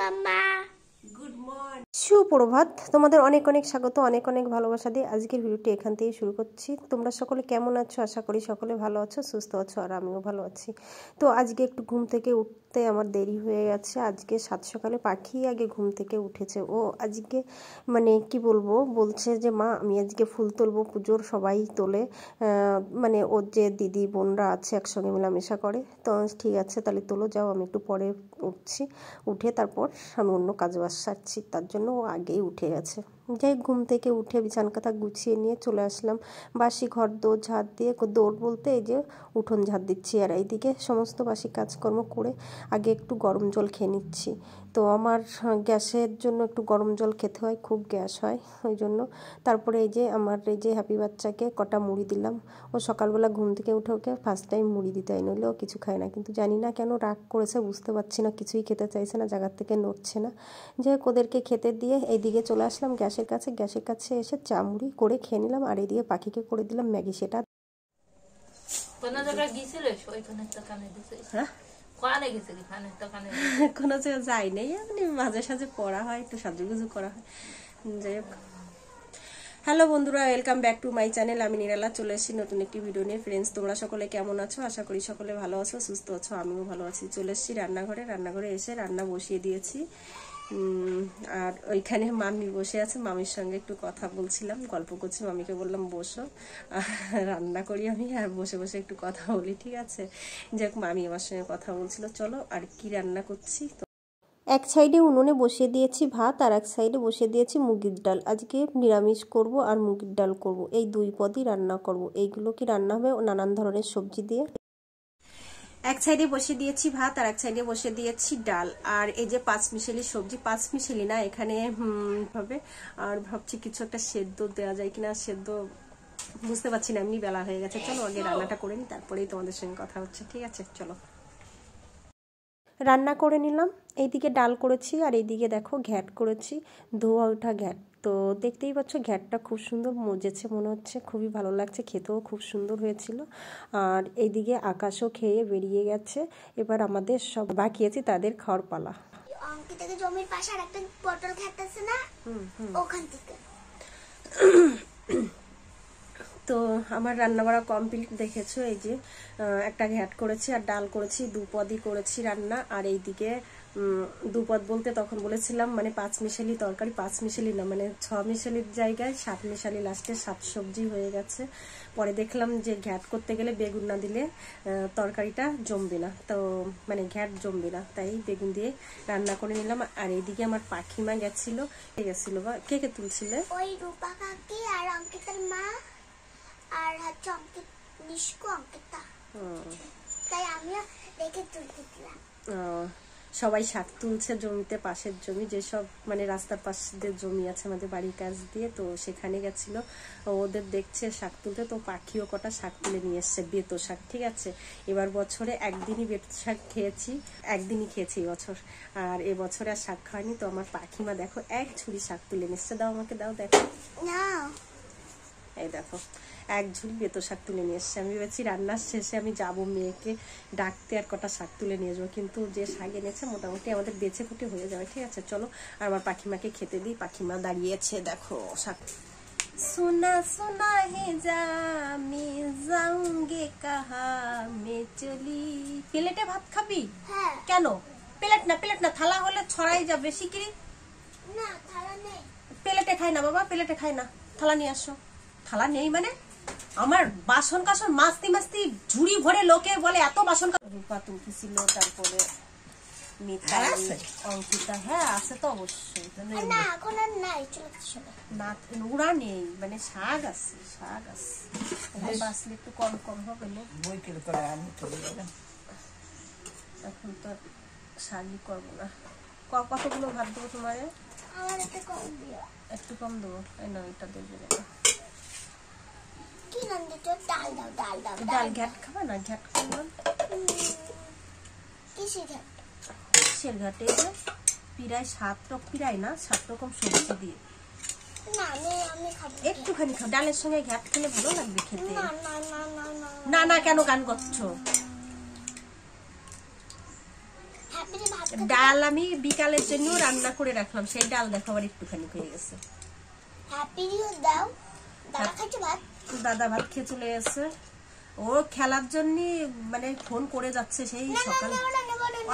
মাম্মা। Good morning, সুপ্রভাত। তোমাদের অনেক অনেক স্বাগত, অনেক অনেক ভালোবাসা দিয়ে আজকের ভিডিওটি এখান থেকেই শুরু করছি। তোমরা সকলে কেমন আছো? আশা করি সকলে ভালো আছো, সুস্থ আছো, আর আমিও ভালো আছি। তো আজকে একটু ঘুম থেকে উঠতে আমার দেরি হয়ে গেছে। আজকে সাত সকালে পাখি আগে ঘুম থেকে উঠেছে। ও আজকে মানে কি বলবো, বলছে যে মা আমি আজকে ফুল তুলবো, পুজোর সবাই তোলে, মানে ওর যে দিদি বোনরা আছে একসঙ্গে মেলামেশা করে। তো ঠিক আছে তাহলে তোলো, যাও, আমি একটু পরে উঠছি, উঠে তারপর আমি অন্য কাজ বাজ সারছি। তার জন্য ও আগেই উঠে গেছে। যাই ঘুম থেকে উঠে বিছানা কাঁথা গুছিয়ে নিয়ে চলে আসলাম। বাসি ঘর দৌড় ঝাড় দিয়ে, দৌড় বলতে এই যে উঠোন ঝাড় দিচ্ছি, আর এইদিকে সমস্ত বাসি কাজকর্ম করে আগে একটু গরম জল খেয়ে নিচ্ছি। তো আমার গ্যাসের জন্য একটু গরম জল খেতে হয়, খুব গ্যাস হয় ওই জন্য। তারপরে এই যে আমার এই যে হ্যাপি বাচ্চাকে কটা মুড়ি দিলাম। ও সকালবেলা ঘুম থেকে উঠে ওকে ফার্স্ট টাইম মুড়ি দিতে হয়, নইলে ও কিছু খায় না। কিন্তু জানি না কেন রাগ করেছে, বুঝতে পারছি না, কিছুই খেতে চাইছে না, জায়গার থেকে নড়ছে না। যাই হোক ওদেরকে খেতে দিয়ে এইদিকে চলে আসলাম গ্যাসের কাছে এসে চা মুড়ি করে খেয়ে নিলাম। আর এইদিকে পাখিকে করে দিলাম ম্যাগি। সেটা কোনো জায়গায় গিয়েছিলিস? ওইখানে তো কানে দিছিস? হ্যাঁ, কোয়ানে গেছিলি? কানে তো কানে কোনো জায়গায় যাই নাই, এমনি মাঝে সাঝে পড়া হয়, একটু সাজুগুজু করা হয়। যাই হোক, হ্যালো বন্ধুরা, welcome back to my channel. আমি নিরালা চলে এসেছি নতুন একটি ভিডিও নিয়ে। ফ্রেন্ডস, তোমরা সকলে কেমন আছো? আশা করি সকলে ভালো আছো, সুস্থ আছো, আমিও ভালো আছি। চলে এসেছি রান্নাঘরে এসে রান্না বসিয়ে দিয়েছি। আর ওইখানে মামি বসে আছে, মামির সঙ্গে একটু কথা বলছিলাম, গল্প করছি। মামিকে বললাম বসো, রান্না করি আমি, আর বসে বসে একটু কথা বলি, ঠিক আছে? যাক, মামি আমার সঙ্গে কথা বলছিল। চলো আর কি রান্না করছি। এক সাইডে উনুনে বসিয়ে দিয়েছি ভাত, আর এক সাইডে বসিয়ে দিয়েছি মুগের ডাল। আজকে নিরামিষ করব আর মুগের ডাল করব, এই দুই পদই রান্না করব। এইগুলো কি রান্না হবে নানান ধরনের সবজি দিয়ে। এক সাইডে বসিয়ে দিয়েছি ভাত, আর এক সাইডে বসিয়ে দিয়েছি ডাল। আর এই যে পাঁচমিশালি সবজি, পাঁচমিশালি না এখানে হবে। আর ভাবছি কিছু একটা সেদ্ধ দেওয়া যায় কিনা, সেদ্ধ বুঝতে পারছি না, এমনি বেলা হয়ে গেছে। চলো আগে রান্নাটা করে নিই, তারপরেই তোমাদের সঙ্গে কথা হচ্ছে, ঠিক আছে? চলো রান্না করে নিলাম। এইদিকে ডাল করেছি, আর এইদিকে দেখো ঘ্যাট করেছি, ধোয়া ওঠা ঘ্যাট। তো দেখতেই পাচ্ছ ঘ্যাটটা খুব সুন্দর মজেছে, মনে হচ্ছে খুবই ভালো লাগছে, খেতেও খুব সুন্দর হয়েছিল। আর এইদিকে আকাশও খেয়ে বেরিয়ে গেছে। এবার আমাদের সব বাকি আছে, তাদের খাওয়ার পালা। অঙ্কিতাকে জমির পাশে আর একটা পটল ক্ষেত আছে না, ওখান থেকে। তো আমার রান্না বাড়া কমপ্লিট, দেখেছো। এই যে একটা ঘ্যাট করেছি আর ডাল করেছি, দুপদই করেছি রান্না। আর এইদিকে দুপদ বলতে তখন বলেছিলাম মানে পাঁচমিশালি তরকারি, পাঁচমিশালি না, মানে 6 মিশালির জায়গায় 7 মিশালি, লাস্টে 7 সবজি হয়ে গেছে। পরে দেখলাম যে ঘ্যাট করতে গেলে বেগুন না দিলে তরকারিটা জমবে না, তো মানে ঘ্যাট জমবে না, তাই বেগুন দিয়ে রান্না করে নিলাম। আর এইদিকে আমার পাখিমা গেছিল বা কে কে তুলছিলে? ওই রূপা কাকি আর অঙ্কিতার মা, আর হচ্ছে অঙ্কিতা, তাই আমিও দেখে তুলতে দিলাম। সবাই শাক তুলছে জমিতে, পাশের জমি, যেসব মানে রাস্তার পাশে জমি আছে আমাদের বাড়ির কাছ দিয়ে, তো সেখানে গেছিল ওদের দেখছে শাক তুলতে। তো পাখিও কটা শাক তুলে নিয়ে এসছে, বেতো শাক, ঠিক আছে? এবার বছরে একদিনই বেতো শাক খেয়েছি, একদিনই খেয়েছি এবছর, আর এবছরে আর শাক খাওয়ানি। তো আমার পাখিমা দেখো এক ঝুড়ি শাক তুলে নিচ্ছে, দাও আমাকে, দাও, দেখো, এই দেখো এক ঝুড়ি বেতো শাক তুলে নিয়ে এসছে। আমি ভেবেছি রান্নার শেষে আমি যাবো মেয়েকে ডাকতে আর কটা শাক তুলে নিয়ে যাবো, কিন্তু যে শাক এনেছে মোটামুটি আমাদের বেছে ফুটে হয়ে যাবে, ঠিক আছে? চলো আর আমার পাখিমাকে খেতে দিই। পাখিমা দাঁড়িয়েছে, দেখো শাক। সোনা সোনা হে যা মে যাউঙ্গে কাহা মে চলি। প্লেটে ভাত খাবি? হ্যাঁ। কেন? প্লেট না, থালা হলে ছড়াই যাবে শিগগিরি। না, থালা নেই। প্লেটে খাই না বাবা, প্লেটে খাই না, থালা নিয়ে আসো। থালা নেই মানে? আমার বাসন কাসন মাস্তি ঝুড়ি ভরে, লোকে বলে এত বাসন। রূপা তুলতেছিল, তারপরে অঙ্কিতা, হ্যাঁ আছে তো অবশ্যই, না এখন আর নাই, না নোড়া নেই, মানে শাক আছে, বাসলে একটু কম হবে না, এখন তো শাকই করবো না। কতগুলো ভাত দেবো তোমার? আমার একটু কম দেবো, এই না এটা দেবে। কি নাম দিতে? ডাল ঘ্যাট খাবা না? ঘ্যাট খাবো। কিসের ঘ্যাট? এই যে প্রায় 7 রকম সবজি দিয়ে। একটুখানি খাও, ডালের সঙ্গে ঘ্যাট খেলে ভালো লাগবে খেতে। না কেন গান করছো? ডাল আমি বিকালের জন্য রান্না করে রাখলাম, সেই ডাল দেখো আবার একটুখানি হয়ে গেছে। হ্যাপি নিউ দাও। দাদা খাচ্ছে ভাত? দাদা ভাত খেয়ে চলে গেছে, ও খেলার জন্য মানে ফোন করে যাচ্ছে সেই সকালে।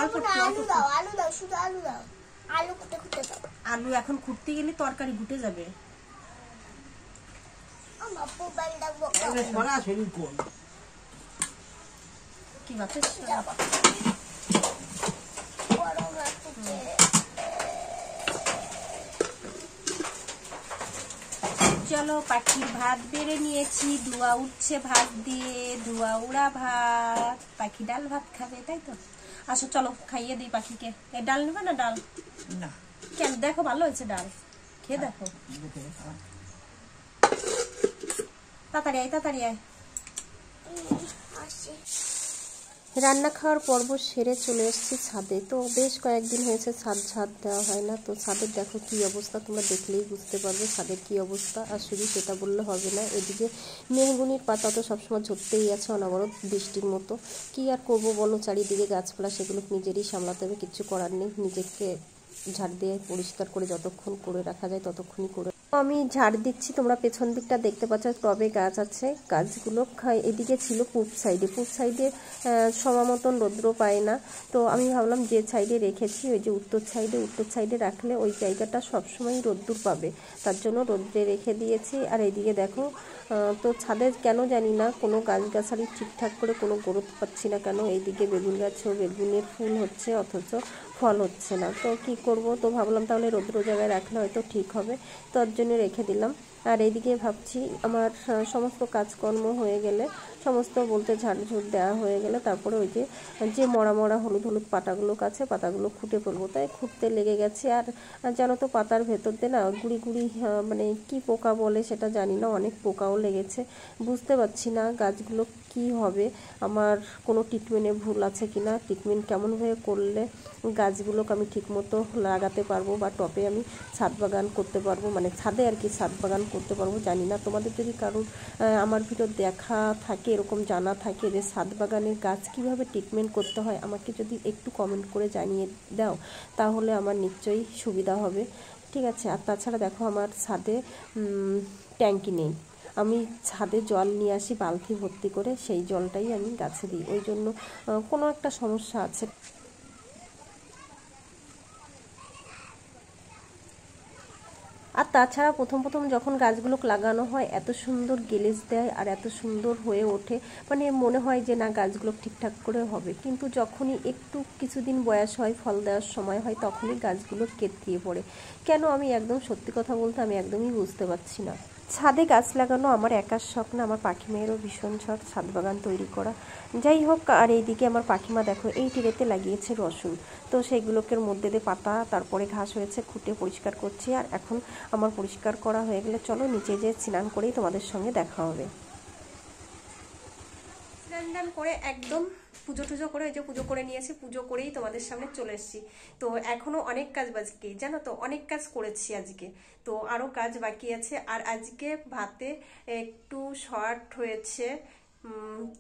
অল্প আলু দাও, আলু দাও, শুধু আলু দাও। আলু কুটে কুটে দাও। আলু এখন খুঁড়তে গেলে তরকারি ঘুটে যাবে। আমার মোবাইল দাও। কি ভাবছিস? চলো পাখির ভাত বেড়ে নিয়েছি, ধোয়া উঠছে ভাত দিয়ে, ধোয়া উড়া ভাত। পাখি ডাল ভাত খাবে তাই তো? আসো চলো খাইয়ে দিই পাখিকে। এই ডাল নেবে না? ডাল না কেন? দেখো ভালো হয়েছে ডাল, খেয়ে দেখো। তাড়াতাড়ি আয়, তাড়াতাড়ি আয়। রান্না খাওয়ার পর্ব সেরে চলে এসেছি ছাদে। তো বেশ কয়েকদিন হয়েছে ছাদ দেওয়া হয় না। তো ছাদের দেখো কি অবস্থা, তোমরা দেখলেই বুঝতে পারবে ছাদের কি অবস্থা। আর শুধু সেটা বললে হবে না, এদিকে মেহগুনির পাতা তো সবসময় ঝরতেই আছে অনবরত বৃষ্টির মতো। কি আর করবো বলো, চারিদিকে গাছপালা, সেগুলো নিজেরই সামলাতে হবে, কিছু করার নেই। নিজেকে ঝাড় দিয়ে পরিষ্কার করে যতক্ষণ করে রাখা যায় ততক্ষণই করে। আমি ঝাড় দিচ্ছি, তোমরা পেছন দিকটা দেখতে পাচ্ছ টবে গাছ আছে। গাছগুলো এদিকে ছিল পূব সাইডে সময় মতন রৌদ্র পায় না। তো আমি ভাবলাম যে সাইডে রেখেছি ওই যে উত্তর সাইডে রাখলে ওই জায়গাটা সবসময় রোদ্দুর পাবে, তার জন্য রোদ্রে রেখে দিয়েছি। আর এইদিকে দেখো তো ছাদে কেন জানি না কোনো গাছগাছালি ঠিকঠাক করে কোনো গ্রোথ পাচ্ছি না কেন। এইদিকে বেগুন গাছেও বেগুনের ফুল হচ্ছে অথচ ফল হচ্ছে না। তো কি করব, তো ভাবলাম তাহলে রৌদ্র জায়গায় রাখলে হয়তো ঠিক হবে, তার জন্য রেখে দিলাম। আর এইদিকে ভাবছি আমার সমস্ত কাজকর্ম হয়ে গেলে, সমস্ত বলতে ঝাড়ঝুড় দেওয়া হয়ে গেলে তারপরে ওই যে মরা হলুদ পাতাগুলো আছে পাতাগুলো খুঁটে ফেলবো। তাই খুঁটতে লেগে গেছে। আর জানো তো পাতার ভেতর দিয়ে না গুড়ি মানে কি পোকা বলে সেটা জানি না, অনেক পোকাও লেগেছে। বুঝতে পারছি না গাছগুলো কি হবে, আমার কোনো ট্রিটমেন্টে ভুল আছে কিনা, ট্রিটমেন্ট কেমনভাবে করলে গাছগুলোকে আমি ঠিকমতো লাগাতে পারবো বা টপে আমি ছাদ বাগান করতে পারবো, মানে ছাদে আর কি ছাদ বাগান করতে পারবো জানি না। তোমাদের যদি কারোর আমার ভিডিও দেখা থাকে, এরকম জানা থাকে যে ছাদ বাগানের গাছ কিভাবে ট্রিটমেন্ট করতে হয়, আমাকে যদি একটু কমেন্ট করে জানিয়ে দাও তাহলে আমার নিশ্চয়ই সুবিধা হবে, ঠিক আছে। আর তাছাড়া দেখো আমার ছাদে ট্যাঙ্কি নেই, আমি ছাদে জল নিয়ে আসি বালতি ভর্তি করে, সেই জলটাই আমি গাছে দিই। ওই জন্য কোনো একটা সমস্যা আছে। আর তাছাড়া প্রথম যখন গাছগুলো লাগানো হয় এত সুন্দর গেলেজ দেয় আর এত সুন্দর হয়ে ওঠে, মানে মনে হয় যে না গাছগুলো ঠিকঠাক করে হবে। কিন্তু যখনই একটু কিছুদিন বয়স হয়, ফল দেওয়ার সময় হয়, তখনই গাছগুলো কেতরিয়ে পড়ে। কেন, আমি একদম সত্যি কথা বলতে আমি একদমই বুঝতে পারছি না। ছাদে গাছ লাগানো আমার একার শখ না, আমার পাখি মেয়েরও ভীষণ শখ ছাদ বাগান তৈরি করা। যাই হোক, আর এইদিকে আমার পাখিমা দেখো এই টিরেতে লাগিয়েছে রসুন, তো সেইগুলোকে মধ্যে দিয়ে পাতা তারপরে ঘাস হয়েছে খুঁটে পরিষ্কার করছি। আর এখন আমার পরিষ্কার করা হয়ে গেলে চলো নিচে যেয়ে স্নান করেই তোমাদের সঙ্গে দেখা হবে। স্নান করে একদম পুজো করে ওই যে পুজো করে নিয়েছি, পুজো করেই তোমাদের সামনে চলে এসেছি। তো এখনো অনেক কাজ বাকি, জানো তো অনেক কাজ করেছি আজকে, তো আরো কাজ বাকি আছে। আর আজকে ভাতে একটু শর্ট হয়েছে,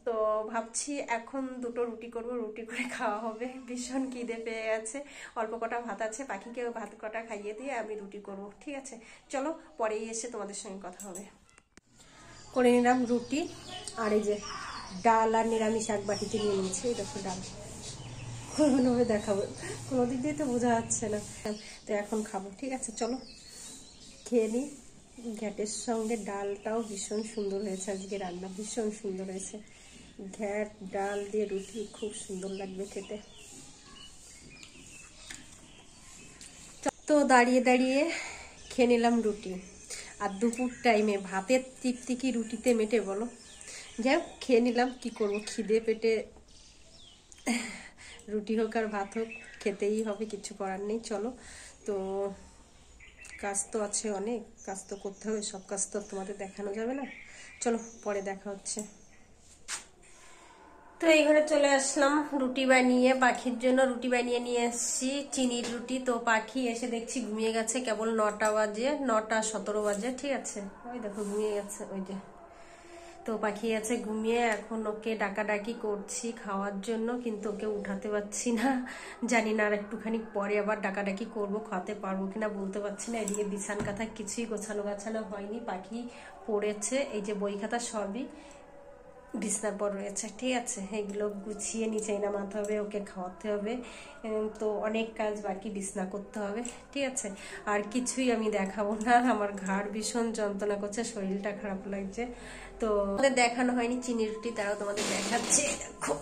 তো ভাবছি এখন দুটো রুটি করব, রুটি করে খাওয়া হবে। ভীষণ খিদে পেয়ে গেছে, অল্প কটা ভাত আছে, পাখিকে ভাত কটা খাইয়ে দিয়ে আমি রুটি করব, ঠিক আছে। চলো পরেই এসে তোমাদের সঙ্গে কথা হবে। করে নিলাম রুটি, আর এই যে ডাল আর নিরামিষ এক বাটিতে নিয়ে নিয়েছি। এই দেখো ডাল কোনোভাবে দেখাবো, কোনো দিক দিয়ে তো বোঝা যাচ্ছে না, তো এখন খাবো, ঠিক আছে। চলো খেয়ে নিই। ঘ্যাটের সঙ্গে ডালটাও ভীষণ সুন্দর হয়েছে, আজকে রান্না ভীষণ সুন্দর হয়েছে। ঘ্যাট ডাল দিয়ে রুটি খুব সুন্দর লাগবে খেতে। তো দাঁড়িয়ে খেয়ে নিলাম রুটি। আর দুপুর টাইমে ভাতের তৃপ্তি কি রুটিতে মেটে বলো? যাই হোক খেয়ে নিলাম, কি করবো, খিদে পেটে রুটি হোক আর ভাত হোক খেতেই হবে, কিছু করার নেই। চলো, তো কাজ তো আছে অনেক, কাজ তো করতে হবে, সব কাজ তো তোমাদের দেখানো যাবে না। চলো পরে দেখা হচ্ছে। তো এই ঘরে চলে আসলাম রুটি বানিয়ে, পাখির জন্য রুটি বানিয়ে নিয়ে এসেছি, চিনির রুটি। তো পাখি এসে দেখছি ঘুমিয়ে গেছে, কেবল 9টা বাজে, 9টা 17 বাজে, ঠিক আছে। ওই দেখো ঘুমিয়ে গেছে, ওই যে। তো পাখি আছে ঘুমিয়ে, এখন ওকে ডাকাডাকি করছি খাওয়ার জন্য, কিন্তু ওকে উঠাতে পারছি না। জানি না আর একটুখানি পরে আবার ডাকাডাকি করব, খাওয়াতে পারবো কিনা বলতে পারছি না। এদিকে বিছান কাঁথা কিছুই গোছানো গাছানো হয়নি, পাখি পড়েছে, এই যে বই খাতা সবই বিছনার পর রয়েছে। ঠিক আছে, এগুলো গুছিয়ে নিচে নামাতে হবে, ওকে খাওয়াতে হবে, তো অনেক কাজ বাকি, বিছনা করতে হবে। ঠিক আছে, আর কিছুই আমি দেখাবো না, আমার ঘাড় ভীষণ যন্ত্রণা করছে, শরীরটা খারাপ লাগছে। তো আমাদের দেখানো হয়নি চিনি রুটি, তারাও তোমাদের দেখাচ্ছে। দেখো,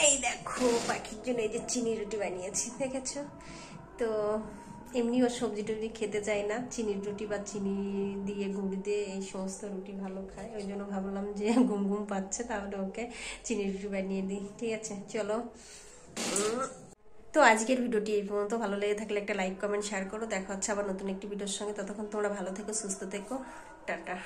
এই দেখো পাখির জন্য এই যে চিনি রুটি বানিয়েছি, দেখেছো? তো এমনিও সবজি টবজি খেতে চাই না, চিনির রুটি বা চিনি দিয়ে গুড় দিয়ে এই সমস্ত রুটি ভালো খায়, ওই জন্য ভাবলাম যে ঘুম ঘুম পাচ্ছে, তাহলে ওকে চিনির রুটি বানিয়ে দিই। ঠিক আছে, চলো। তো আজকের ভিডিওটি এই পর্যন্ত। ভালো লেগে থাকলে একটা লাইক কমেন্ট শেয়ার করো। দেখা হচ্ছে আবার নতুন একটি ভিডিওর সঙ্গে। ততক্ষণ তোমরা ভালো থেকো, সুস্থ থেকো, টাটা।